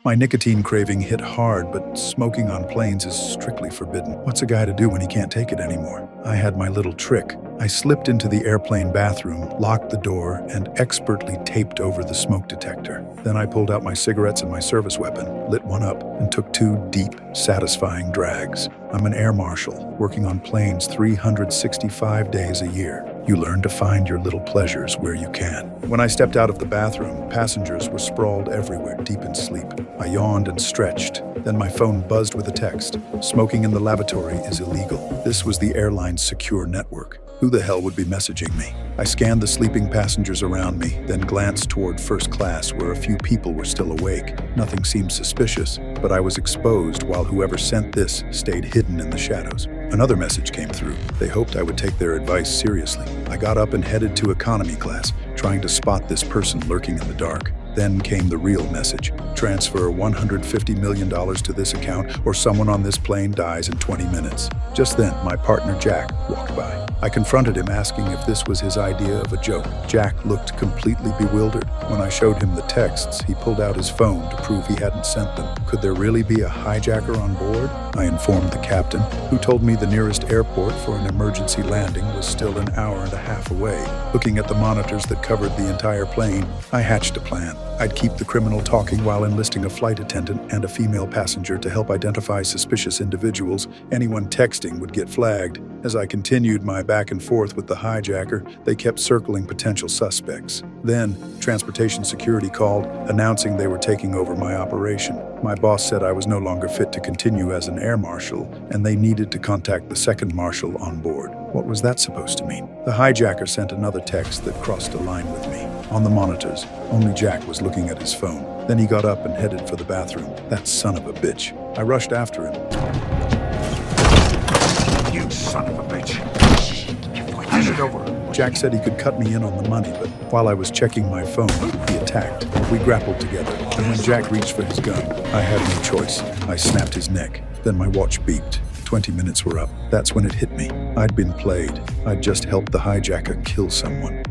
My nicotine craving hit hard, but smoking on planes is strictly forbidden. What's a guy to do when he can't take it anymore? I had my little trick. I slipped into the airplane bathroom, locked the door, and expertly taped over the smoke detector. Then I pulled out my cigarettes and my service weapon, lit one up, and took 2 deep, satisfying drags. I'm an air marshal, working on planes 365 days a year. You learn to find your little pleasures where you can. When I stepped out of the bathroom, passengers were sprawled everywhere, deep in sleep. I yawned and stretched. Then my phone buzzed with a text. Smoking in the lavatory is illegal. This was the airline's secure network. Who the hell would be messaging me? I scanned the sleeping passengers around me, then glanced toward first class where a few people were still awake. Nothing seemed suspicious, but I was exposed while whoever sent this stayed hidden in the shadows. Another message came through. They hoped I would take their advice seriously. I got up and headed to economy class, trying to spot this person lurking in the dark. Then came the real message. Transfer $150 million to this account or someone on this plane dies in 20 minutes. Just then, my partner Jack walked by. I confronted him asking if this was his idea of a joke. Jack looked completely bewildered. When I showed him the texts, he pulled out his phone to prove he hadn't sent them. Could there really be a hijacker on board? I informed the captain, who told me the nearest airport for an emergency landing was still an hour and a half away. Looking at the monitors that covered the entire plane, I hatched a plan. I'd keep the criminal talking while enlisting a flight attendant and a female passenger to help identify suspicious individuals. Anyone texting would get flagged. As I continued my back and forth with the hijacker, they kept circling potential suspects. Then, transportation security called, announcing they were taking over my operation. My boss said I was no longer fit to continue as an air marshal, and they needed to contact the second marshal on board. What was that supposed to mean? The hijacker sent another text that crossed a line with me. On the monitors, only Jack was looking at his phone. Then he got up and headed for the bathroom. That son of a bitch. I rushed after him. You son of a bitch. Hand it over. Jack said he could cut me in on the money, but while I was checking my phone, he attacked. We grappled together, and when Jack reached for his gun, I had no choice. I snapped his neck. Then my watch beeped. 20 minutes were up. That's when it hit me. I'd been played. I'd just helped the hijacker kill someone.